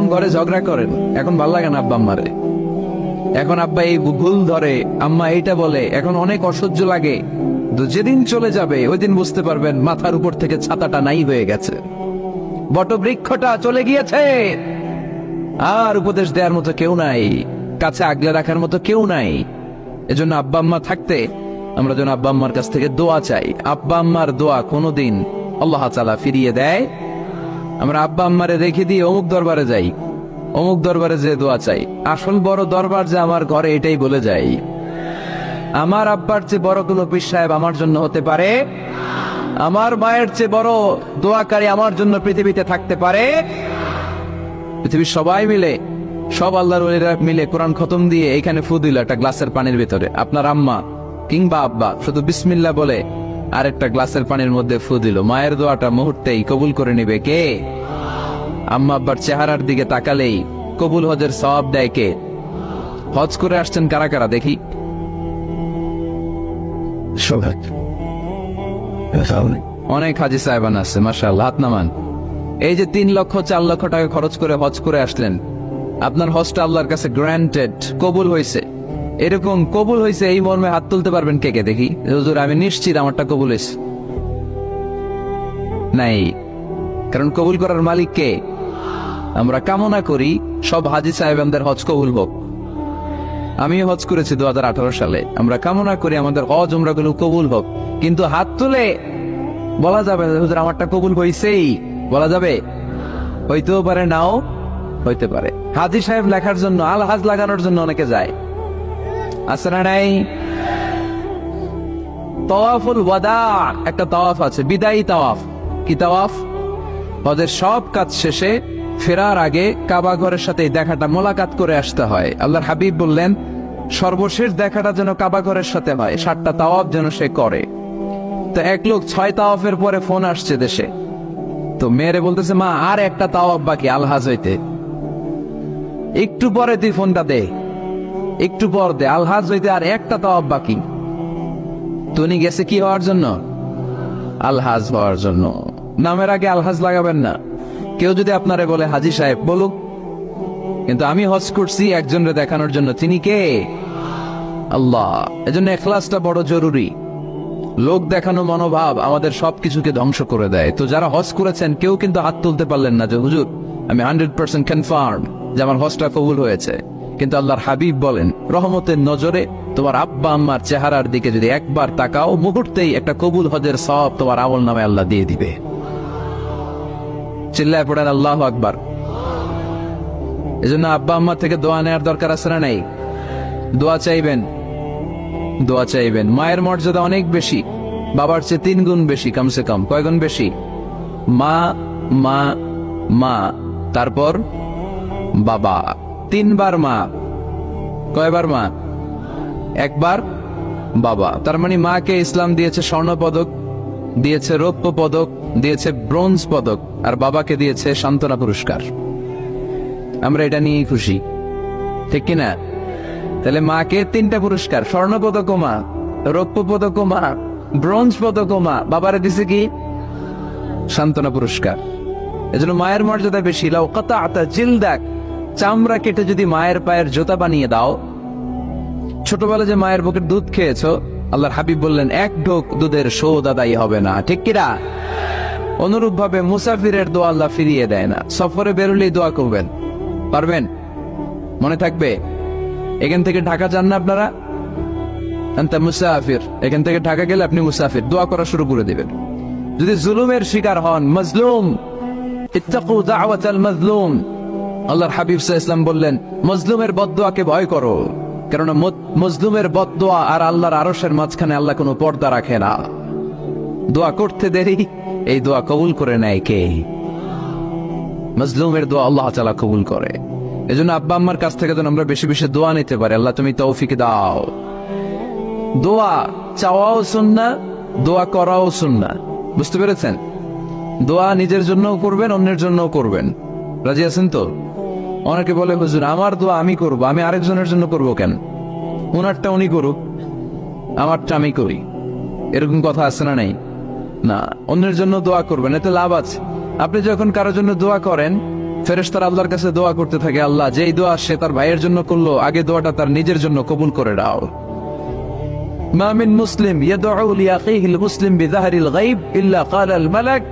এখন ঘরে ঝগড়া করেন, এখন ভাল লাগে না আব্বা আম্মারে। এখন আব্বা এই ভুল ধরে, আম্মা এইটা বলে, এখন অনেক অসহ্য লাগে। তো যেদিন চলে যাবে ওই দিন বুঝতে পারবেন মাথার উপর থেকে ছাতাটা নাই হয়ে গেছে, বটবৃক্ষটা চলে গিয়েছে, আর উপদেশ দেওয়ার মতো কেউ নাই, কাছে আগলে রাখার মতো কেউ নাই। এজন্য আব্বা আম্মা থাকতে আমরা যেন আব্বা আম্মার কাছ থেকে দোয়া চাই। আব্বা আম্মার দোয়া কোনোদিন আল্লাহ তাআলা ফিরিয়ে দেয়। আমরা আব্বা আম্মারে রেখে দিয়ে অমুক দরবারে যাই, অমুক দরবারে যে দোয়া চাই। আসল বড় দরবার যে আমার ঘরে, এটাই বলে যাই। আমার আব্বার চেয়ে বড় কোনো পীর সাহেব আমার জন্য হতে পারে? আমার মায়ের চেয়ে বড় দোয়াকারী আমার জন্য পৃথিবীতে থাকতে পারে? পৃথিবীর সবাই মিলে, সব আল্লাহর ওলিরা মিলে কোরআন খতম দিয়ে এখানে ফু দিল একটা গ্লাসের পানির ভিতরে, আপনার আম্মা কিংবা আব্বা শুধু বিসমিল্লাহ বলে আরেকটা গ্লাসের পানির মধ্যে ফু দিল, মায়ের দোয়াটা মুহূর্তেই কবুল করে নিবে কে? আম্মা আব্বার চেহারার দিকে তাকালেই কবুল হজের সওয়াব দেয় কে? হজ করে আসছেন কারা কারা দেখি? অনেক হাজি সাহেবান আছে, মাশাআল্লাহ, হাত নামান। এই যে 3 লক্ষ 4 লক্ষ টাকা খরচ করে হজ করে আসলেন, আপনার হজটা আল্লাহর কাছে গ্রান্টেড, কবুল হয়েছে। এরকম কবুল হয়েছে এই মর্মে হাত তুলতে পারবেন কে কে দেখি? হুজুর আমি নিশ্চিত আমারটা কবুল হয়েছে। নাই, কারণ কবুল করার মালিক কে? আমরা কামনা করি সব হাজি সাহেবদের হজ কবুল হোক। আমি হজ করেছি 2018 সালে। আমরা কামনা করি আমাদের হজ উমরা গুলো কবুল হোক, কিন্তু হাত তুলে বলা যাবে হুজুর আমারটা কবুল হয়েছেই, বলা যাবে? হইতেও পারে, নাও হইতে পারে। হাজি সাহেব লেখার জন্য, আল হাজ লাগানোর জন্য অনেকে যায়, আছে না নাই? তাওয়াফুল ওয়াদা একটা তাওয়াফ আছে, বিদায়ী তাওয়াফ। কি তাওয়াফ? হজের সব কাজ শেষে ফেরার আগে কাবা ঘরের সাথে দেখাটা, মোলাকাত করে আসতে হয়। আল্লাহর হাবিব বললেন সর্বশেষ দেখাটা যেন কাবা ঘরের সাথে হয়, 7টা তাওয়াফ যেন সে করে। তো এক লোক 6 তাওয়াফের পরে ফোন আসছে দেশে, তো মেয়েরে বলতেছে মা আর একটা তাওয়াফ বাকি আলহাজ হইতে, একটু পরে তুই ফোনটা দে, একটু পর দে, আলহাজ হইতে আর একটা তাওয়াফ বাকি। তুমি গেছে কি হওয়ার জন্য? আলহাজ হওয়ার জন্য। নামের আগে আলহাজ লাগাবেন না। কেউ যদি আপনারে বলে হাজি সাহেব, বলুক, কিন্তু আমি হজ করছি একজনরে দেখানোর জন্য। তিনি কে? আল্লাহ। এজন্য ইখলাসটা বড় জরুরি। লোক দেখানো মনোভাব আমাদের সবকিছুকে ধ্বংস করে দেয়। তো যারা হজ করেছেন কেউ কিন্তু হাত তুলতে পারলেন না যে হুজুর আমি 100% কনফার্ম যে আমার হজটা কবুল হয়েছে। কিন্তু আল্লাহর হাবিব বলেন রহমতের নজরে তোমার আব্বা আম্মার চেহারার দিকে যদি একবার তাকাও, মুহূর্তেই একটা কবুল হজের সওয়াব তোমার আমল নামে আল্লাহ দিয়ে দিবে। চিল্লায় পড়েন আল্লাহু আকবার। এজন্য আব্বা আম্মা থেকে দোয়া নেওয়ার দরকার আছে না নাই? দোয়া চাইবেন, দোয়া চাইবেন। মায়ের মর্যাদা অনেক বেশি, বাবার চেয়ে 3 গুণ বেশি, কমসে কম। কয় গুণ বেশি? মা মা মা, তারপর বাবা। 3 বার মা। কয়বার মা? 1 বার বাবা। তার মানে মাকে ইসলাম দিয়েছে স্বর্ণ পদক, দিয়েছে রৌপ্য পদক, দিয়েছে ব্রোঞ্জ পদক, আর বাবাকে দিয়েছে সান্ত্বনা পুরস্কার। আমরা এটা নিয়েই খুশি, ঠিক কিনা? তাহলে মাকে 3টা পুরস্কার, স্বর্ণ পদক মা, রৌপ্য পদক মা, ব্রোঞ্জ পদক মা, বাবারে দিছে কি? সান্ত্বনা পুরস্কার। এজন্য মায়ের মর্যাদা বেশি। লাউ কাতাআতা জিলদাক, চামড়া কেটে যদি মায়ের পায়ের জুতা বানিয়ে দাও। ছোটবেলা যে মায়ের বুকের দুধ খেয়েছো, আল্লাহর হাবিব বললেন 1 ঢোক দুধের শোধ আদায় হবে না, ঠিক কিনা? অনুরূপ ভাবে মুসাফিরের দোয়া আল্লাহ ফিরিয়ে দেয় না। সফরে বেরোলেই দোয়া করবেন, পারবেন? মনে থাকবে? এখান থেকে ঢাকা যান না আপনারা? আনতা মুসাফির, এখান থেকে ঢাকা গেলে আপনি মুসাফির, দোয়া করা শুরু করে দিবেন। যদি জুলুমের শিকার হন, মাজলুম, ইত্তাকু দাওয়াতাল মাজলুম, আল্লাহর হাবিব সাল্লাল্লাহু আলাইহি ওয়াসাল্লাম বললেন মজলুমের বদদোয়াকে ভয় করো, কারণ মজলুমের বদদোয়া আর আল্লাহর আরশের মাঝখানে আল্লাহ কোনো পর্দা রাখে না। দোয়া করতে দেরি, এই দোয়া কবুল করে নেয় কে? মজলুমের দোয়া আল্লাহ তাআলা কবুল করে। এজন্য আব্বা আম্মার কাছ থেকে যেন আমরা বেশি বেশি দোয়া নিতে পারি। আল্লাহ তুমি তৌফিক দাও। দোয়া চাওয়াও সুন্নাহ, দোয়া করাও সুন্নাহ। বুঝতে পেরেছেন? দোয়া নিজের জন্যও করবেন, অন্যের জন্যও করবেন। রাজি আছেন তো? অনেকে বলে হুজুর আমার দোয়া আমি করব, আমি আরেকজনের জন্য করব কেন? ওনারটা উনি করুক, আমারটা আমি করি, এরকম কথা আছে না নাই? না, অন্যের জন্য দোয়া করবেন, এতে লাভ আছে। আপনি যখন কারোর জন্য দোয়া করেন, ফেরেশতারা আল্লাহর কাছে দোয়া করতে থাকে, আল্লাহ যেই দোয়া সে তার ভাইয়ের জন্য করলো, আগে দোয়াটা তার নিজের জন্য কবুল করে দাও। মা মিন মুসলিম ইয়াদউ লিআখিহিল মুসলিম বিযাহরিল গায়ব ইল্লা ক্বালা আল মালাক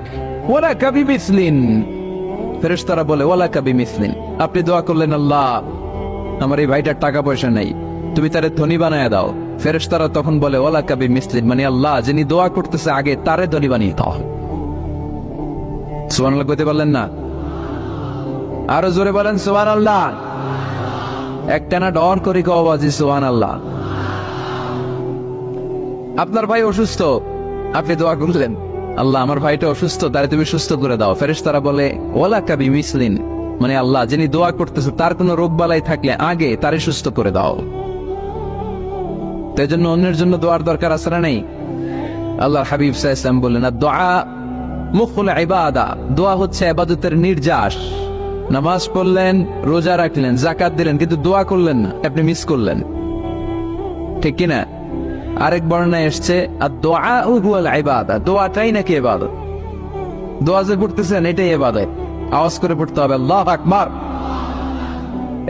ওয়ালাকা বিমিসলিন। ফেরেশতারা বলে ওয়ালাকা বিমিসলিন, আপনি দোয়া করলেন আল্লাহ আমার এই ভাইটার টাকা পয়সা নেই, তুমি তারে ধনী বানায় দাও। ফেরেশতারা তখন বলে ওয়ালাকা বিমিসলিন, মানে আল্লাহ যিনি দোয়া করতেছে আগে তারে ধনী বানিয়ে দাও। সুবহানাল্লাহ কইতে পারলেন না? আরো জোরে বলেন সুবহানাল্লাহ। একটানা ডর করে কও বাজি সুবহানাল্লাহ। আপনার ভাই অসুস্থ, আপনি দোয়া করলেন আল্লাহ আমার ভাইটা অসুস্থ, তারে তুমি সুস্থ করে দাও। ফেরেশতারা বলে ওয়ালাকা বিমিসলিন, মানে আল্লাহ যিনি দোয়া করতেছে তার কোনো রোগ বালাই থাকলে আগে তারে সুস্থ করে দাও। তাই জন্য অন্যের জন্য দোয়ার দরকার আছে না নেই? আল্লাহর হাবিব সাল্লাল্লাহু আলাইহি ওয়াসাল্লাম বললেন দুআ মুখুল ইবাদা, দোয়া হচ্ছে ইবাদতের নির্যাস। নামাজ পড়লেন, রোজা রাখলেন, যাকাত দিলেন, কিন্তু দোয়া করলেন না, আপনি মিস করলেন, ঠিক কি না? আরেক বর্ণনায় এসেছে আদ-দুআউ হুয়াল ইবাদা, দোয়াটাই নাকি ইবাদত। দোয়া যে করতেছেন এটাই ইবাদত, আওয়াজ করে পড়তে হবে আল্লাহু আকবার।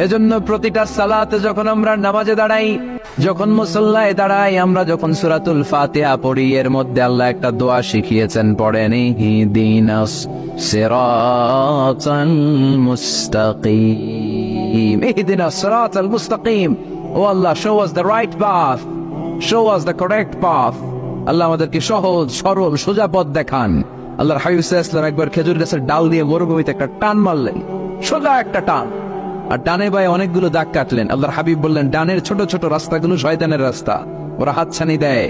এজন্য প্রতিটা সালাতে যখন আমরা নামাজে দাঁড়াই, যখন মুসল্লায় দাঁড়াই, আমরা যখন সূরাতুল ফাতিহা পড়ি, এর মধ্যে আল্লাহ একটা দোয়া শিখিয়েছেন, পড়েন ইহদিনাস সিরাতাল মুস্তাকিম, ইহদিনাস সিরাতাল মুস্তাকিম। ও আল্লাহ, show us the right path, show us the correct path। আল্লাহ আমাদেরকে সহজ সরল সোজা পথ দেখান। আল্লাহর হাবিব সাল্লাল্লাহু আলাইহি ওয়াসাল্লাম একবার খেজুর গাছের ডাল দিয়ে মরুভূমিতে একটা টান মারলেন, সোজা একটা টান, আর ডানে বায়ে অনেকগুলো দাগ কাটলেন। আল্লাহর হাবিব বললেন ডানের ছোট ছোট রাস্তাগুলো শয়তানের রাস্তা, ওরা হাতছানি দেয়।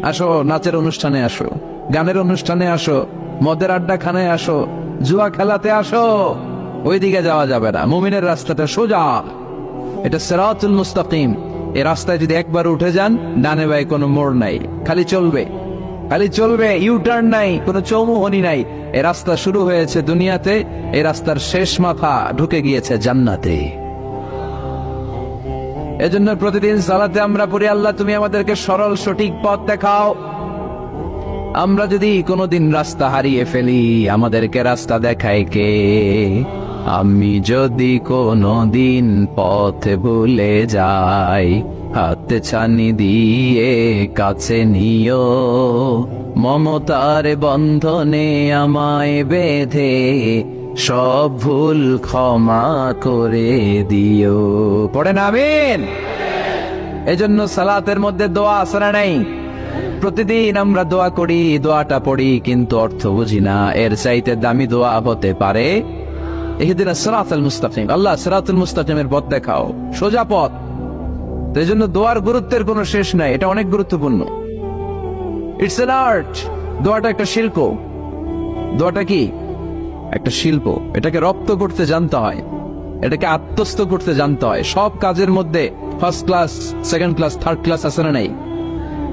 আসো নাচের অনুষ্ঠানে আসো, গানের অনুষ্ঠানে আসো, মদের আড্ডাখানায় আসো, জুয়া খেলাতে আসো, ওইদিকে যাওয়া যাবে না। মুমিনের রাস্তাটা সোজা, এটা সিরাতুল মুস্তাকিম। এই রাস্তায় যদি একবার উঠে যান, ডানে বায়ে কোনো মোড় নাই, খালি চলবে, খালি চলবে, ইউটার্ন নাই, কোনো চৌমুহনী নাই। এই রাস্তা শুরু হয়েছে দুনিয়াতে, এই রাস্তার শেষ মাথা ঢুকে গিয়েছে জান্নাতে। এজন্য প্রতিদিন সালাতে আমরা পড়ি আল্লাহ তুমি আমাদেরকে সরল সঠিক পথ দেখাও। আমরা যদি কোনোদিন রাস্তা হারিয়ে ফেলি, আমাদেরকে রাস্তা দেখায় কে? আমি যদি কোনোদিন পথ ভুলে যাই, হাত ছানি দিয়ে কাছে নিও, মমতার বন্ধনে আমায় বেঁধে সব ভুল ক্ষমা করে দিও। পড়েন আমিন। এজন্য সালাতের মধ্যে দোয়া আছে না নাই? প্রতিদিন আমরা দোয়া করি, দোয়াটা পড়ি, কিন্তু অর্থ বুঝি না। এর চাইতে দামি দোয়া হতে পারে ইহদিনাস সিরাতাল মুস্তাকিম, আল্লাহ সিরাতুল মুস্তাকিমের পথ দেখাও, সোজা পথ। এই জন্য দোয়ার গুরুত্বের কোনো শেষ নাই, এটা অনেক গুরুত্বপূর্ণ। It's an art. দোয়াটা একটা শিল্প। দোয়াটা কি? একটা শিল্প। এটাকে রপ্ত করতে জানতে হয়, এটাকে আত্মস্থ করতে জানতে হয়। সব কাজের মধ্যে first class, second class, third class আছে না নাই?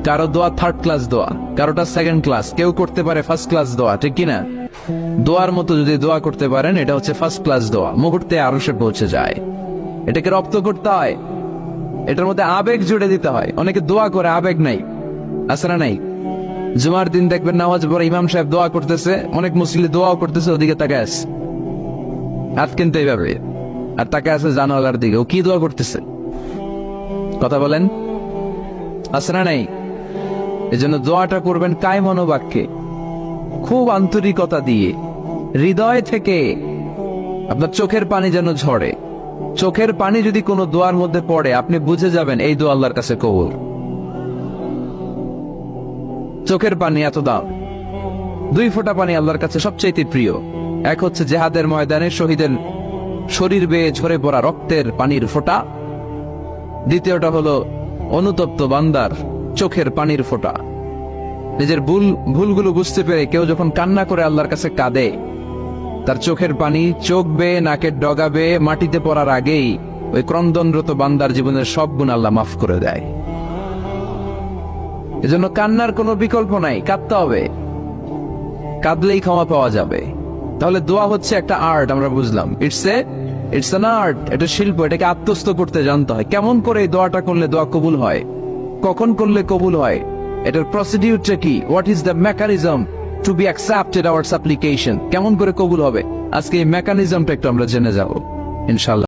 কারো দোয়া থার্ড ক্লাস দোয়া, কারোটা সেকেন্ড ক্লাস, কেউ করতে পারে ফার্স্ট ক্লাস দোয়া, ঠিক কিনা? দোয়ার মতো যদি দোয়া করতে পারেন, এটা হচ্ছে ফার্স্ট ক্লাস দোয়া, মুহূর্তে আরশে পৌঁছে যায়। এটাকে রপ্ত করতে হয়, এটার মধ্যে আবেগ জুড়ে দিতে হয়। অনেকে দোয়া করে আবেগ নাই, আছে না নাই? জুমার দিন দেখবেন নামাজ পড়ে ইমাম সাহেব দোয়া করতেছে, অনেক মুসল্লি দোয়াও করতেছে, ওদিকে তাকে আছে হাত কিনতে এইভাবে, আর তাকে আছে জানালার দিকে, ও কি দোয়া করতেছে? কথা বলেন, আছে না নাই? এই জন্য দোয়াটা করবেন কায় মনোবাক্যে, খুব আন্তরিকতা দিয়ে, হৃদয় থেকে। আপনার চোখের পানি যেন ঝরে। চোখের পানি যদি কোনো দোয়ার মধ্যে পড়ে, আপনি বুঝে যাবেন এই দোয়া আল্লাহর কাছে কবুল। চোখের পানি এত দাম। 2 ফোঁটা পানি আল্লাহর কাছে সবচাইতে প্রিয়। এক হচ্ছে জিহাদের ময়দানে শহীদের শরীর বেয়ে ঝরে পড়া রক্তের পানির ফোঁটা, দ্বিতীয়টা হলো অনুতপ্ত বান্দার চোখের পানির ফোঁটা। নিজের ভুলগুলো বুঝতে পেরে কেউ যখন কান্না করে আল্লাহর কাছে কাঁদে, তার চোখের পানি চোখ বেয়ে নাকের ডগা বেয়ে মাটিতে পড়ার আগেই ওই ক্রন্দনরত বান্দার জীবনের সব গুণ আল্লাহ মাফ করে দেয়। এজন্য কান্নার কোনো বিকল্প নাই, কাঁদতে হবে, কাঁদলেই ক্ষমা পাওয়া যাবে। তাহলে দোয়া হচ্ছে একটা আর্ট, আমরা বুঝলাম। ইটস অ্যান আর্ট, এটা শিল্প। এটাকে আত্মস্থ করতে জানতে হয়। কেমন করে এই দোয়াটা করলে দোয়া কবুল হয়, কখন করলে কবুল হয়, এটার প্রসিডিউরটা কি, what is the mechanism two be accepted hour সাপ্লিকেশন, কেমন করে কবুল হবে? আজকে এই মেকানিজমটা একটু আমরা জেনে যাব ইনশাআল্লাহ।